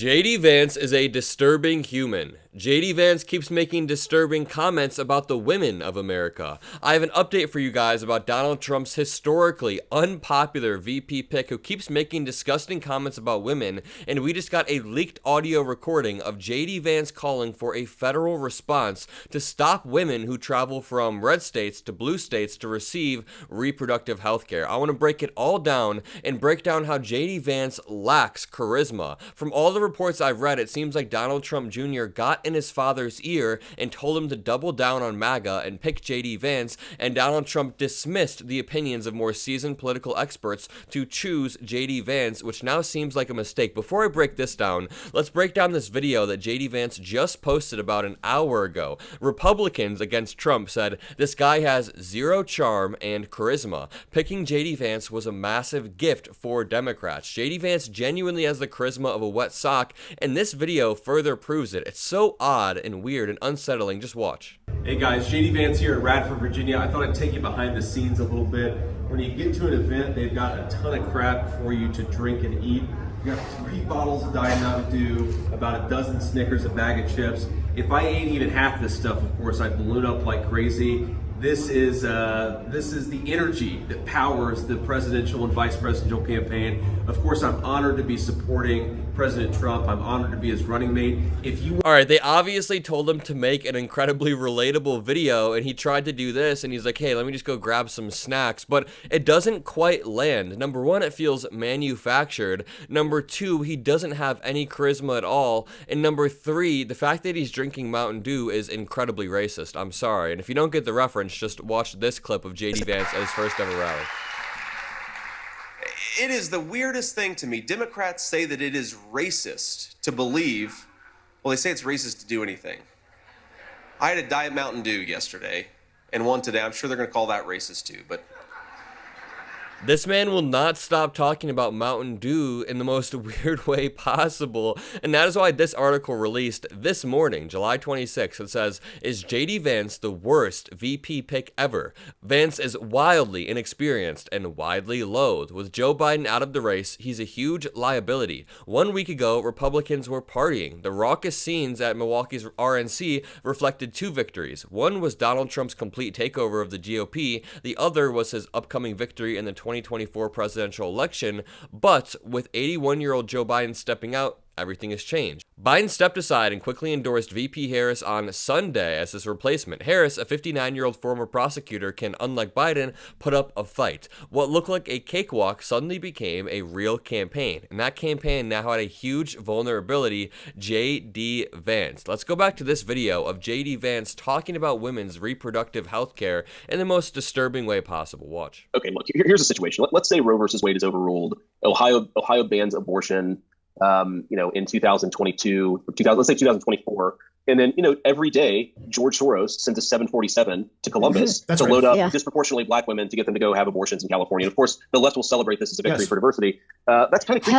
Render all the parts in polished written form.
JD Vance is a disturbing human. JD Vance keeps making disturbing comments about the women of America. I have an update for you guys about Donald Trump's historically unpopular VP pick who keeps making disgusting comments about women, and we just got a leaked audio recording of JD Vance calling for a federal response to stop women who travel from red states to blue states to receive reproductive health care. I want to break it all down and break down how JD Vance lacks charisma. From all the reports I've read, it seems like Donald Trump Jr. got in his father's ear and told him to double down on MAGA and pick JD Vance, and Donald Trump dismissed the opinions of more seasoned political experts to choose JD Vance, which now seems like a mistake. Before I break this down, let's break down this video that JD Vance just posted about an hour ago. Republicans against Trump said this guy has zero charm and charisma. Picking JD Vance was a massive gift for Democrats. JD Vance genuinely has the charisma of a wet sock, and this video further proves it. It's so odd and weird and unsettling. Just watch. Hey guys, JD Vance here at Radford, Virginia. I thought I'd take you behind the scenes a little bit. When you get to an event, they've got a ton of crap for you to drink and eat. You got 3 bottles of Diet Mountain Dew, about a dozen Snickers, a bag of chips. If I ate even half this stuff, of course, I'd balloon up like crazy. This is the energy that powers the presidential and vice presidential campaign. Of course, I'm honored to be supporting President Trump. I'm honored to be his running mate. All right, they obviously told him to make an incredibly relatable video, and he tried to do this, and he's like, hey, let me just go grab some snacks, but it doesn't quite land. Number one, it feels manufactured. Number two, he doesn't have any charisma at all. And number three, the fact that he's drinking Mountain Dew is incredibly racist. I'm sorry. And if you don't get the reference, just watch this clip of JD Vance at his first ever rally. It is the weirdest thing to me. Democrats say that it is racist to believe, well, they say it's racist to do anything. I had a Diet Mountain Dew yesterday and one today. I'm sure they're going to call that racist too, but this man will not stop talking about Mountain Dew in the most weird way possible, and that is why this article released this morning, July 26th. It says, is JD Vance the worst VP pick ever? Vance is wildly inexperienced and widely loathed. With Joe Biden out of the race, he's a huge liability. 1 week ago, Republicans were partying. The raucous scenes at Milwaukee's RNC reflected 2 victories. One was Donald Trump's complete takeover of the GOP. The other was his upcoming victory in the 2024 presidential election, but with 81-year-old Joe Biden stepping out, everything has changed. Biden stepped aside and quickly endorsed VP Harris on Sunday as his replacement. Harris, a 59-year-old former prosecutor, can, unlike Biden, put up a fight. What looked like a cakewalk suddenly became a real campaign, and that campaign now had a huge vulnerability, JD Vance. Let's go back to this video of JD Vance talking about women's reproductive health care in the most disturbing way possible. Watch. Okay, look, here's a situation. Let's say Roe versus Wade is overruled. Ohio bans abortion, in 2022, let's say 2024. And then, every day, George Soros sends a 747 to Columbus to load up disproportionately Black women to get them to go have abortions in California. And of course, the left will celebrate this as a victory for diversity. That's kind of creepy,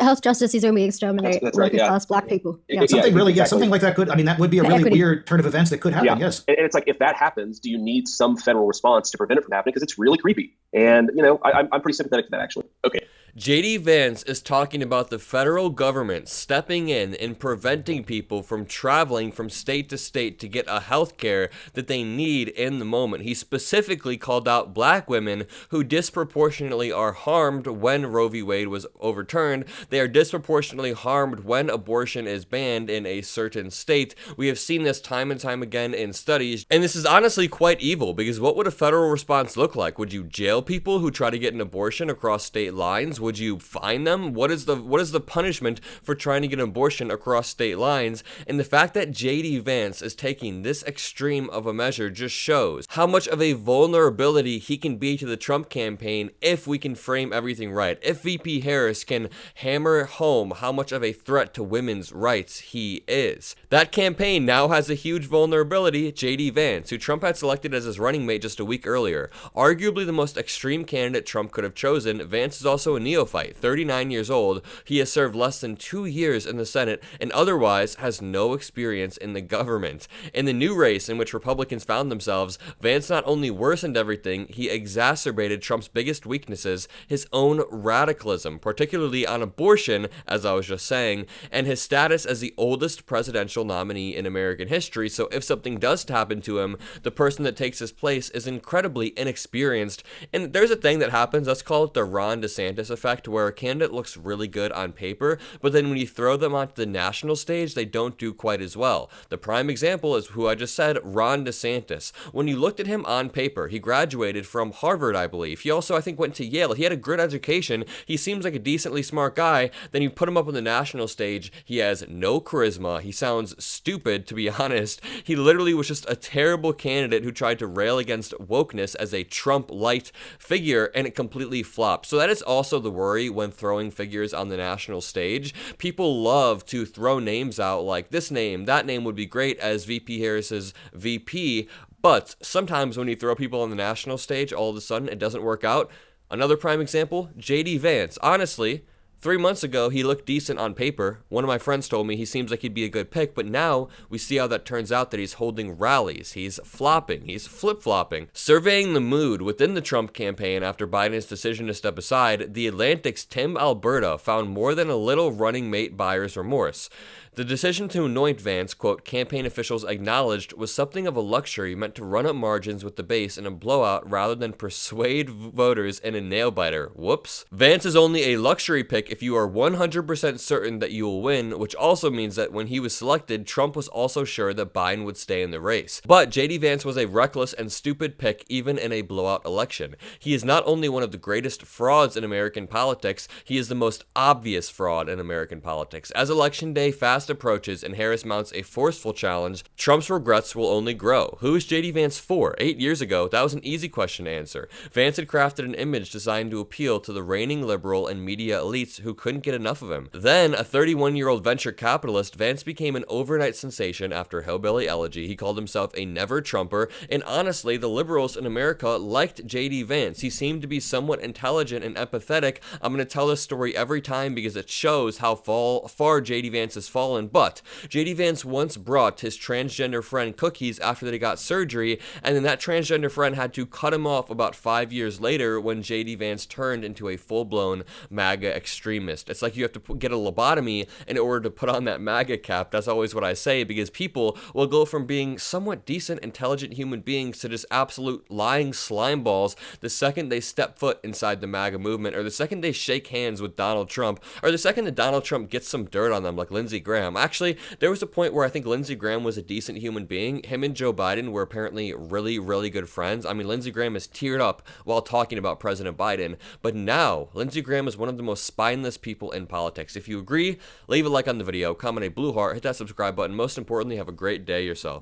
health justice is only exterminate working class Black people. Something like that could, that would be a really weird turn of events that could happen, yes. And it's like, if that happens, do you need some federal response to prevent it from happening? Because it's really creepy. And, I'm pretty sympathetic to that, actually. Okay. JD Vance is talking about the federal government stepping in and preventing people from traveling from state to state to get a health care that they need in the moment. He specifically called out Black women who disproportionately are harmed when Roe v. Wade was overturned. They are disproportionately harmed when abortion is banned in a certain state. We have seen this time and time again in studies, and this is honestly quite evil, because what would a federal response look like? Would you jail people who try to get an abortion across state lines? Would you fine them? What is the punishment for trying to get an abortion across state lines? And the fact that JD Vance is taking this extreme of a measure just shows how much of a vulnerability he can be to the Trump campaign if we can frame everything right. If VP Harris can hammer home how much of a threat to women's rights he is. That campaign now has a huge vulnerability, JD Vance, who Trump had selected as his running mate just a week earlier. Arguably the most extreme candidate Trump could have chosen, Vance is also a neophyte, 39 years old. He has served less than 2 years in the Senate and otherwise has no experience in the government. In the new race in which Republicans found themselves, Vance not only worsened everything, he exacerbated Trump's biggest weaknesses, his own radicalism, particularly on abortion, as I was just saying, and his status as the oldest presidential nominee in American history. So if something does happen to him, the person that takes his place is incredibly inexperienced. And there's a thing that happens, let's call it the Ron DeSantis effect, where a candidate looks really good on paper, but then when you throw them onto the national stage, they don't do quite as well. The prime example is who I just said, Ron DeSantis. When you looked at him on paper, he graduated from Harvard, I believe. He also, I think, went to Yale. He had a good education. He seems like a decently smart guy. Then you put him up on the national stage. He has no charisma. He sounds stupid, to be honest. He literally was just a terrible candidate who tried to rail against wokeness as a Trump-light figure, and it completely flopped. So that is also the worry when throwing figures on the national stage. People love to throw names out like this name, that name would be great as VP Harris's VP, but sometimes when you throw people on the national stage, all of a sudden it doesn't work out. Another prime example, JD Vance. Honestly, 3 months ago, he looked decent on paper. One of my friends told me he seems like he'd be a good pick, but now we see how that turns out, that he's holding rallies. He's flopping. He's flip-flopping. Surveying the mood within the Trump campaign after Biden's decision to step aside, The Atlantic's Tim Alberta found more than a little running mate buyer's remorse. The decision to anoint Vance, quote, campaign officials acknowledged, was something of a luxury meant to run up margins with the base in a blowout rather than persuade voters in a nail-biter. Whoops. Vance is only a luxury pick if you are 100% certain that you will win, which also means that when he was selected, Trump was also sure that Biden would stay in the race. But JD Vance was a reckless and stupid pick even in a blowout election. He is not only one of the greatest frauds in American politics, he is the most obvious fraud in American politics. As Election Day fast approaches and Harris mounts a forceful challenge, Trump's regrets will only grow. Who is JD Vance for? 8 years ago, that was an easy question to answer. Vance had crafted an image designed to appeal to the reigning liberal and media elites who couldn't get enough of him. Then, a 31-year-old venture capitalist, Vance became an overnight sensation after Hillbilly Elegy. He called himself a never-Trumper, and honestly, the liberals in America liked JD Vance. He seemed to be somewhat intelligent and empathetic. I'm going to tell this story every time because it shows how far JD Vance has fallen. But JD Vance once brought his transgender friend cookies after they got surgery, and then that transgender friend had to cut him off about 5 years later when JD Vance turned into a full-blown MAGA extremist. It's like you have to get a lobotomy in order to put on that MAGA cap. That's always what I say, because people will go from being somewhat decent, intelligent human beings to just absolute lying slime balls the second they step foot inside the MAGA movement, or the second they shake hands with Donald Trump, or the second that Donald Trump gets some dirt on them like Lindsey Graham. Actually, there was a point where I think Lindsey Graham was a decent human being. Him and Joe Biden were apparently really, really good friends. I mean, Lindsey Graham has teared up while talking about President Biden, but now Lindsey Graham is one of the most spineless people in politics. If you agree, leave a like on the video, comment a blue heart, hit that subscribe button. Most importantly, have a great day yourself.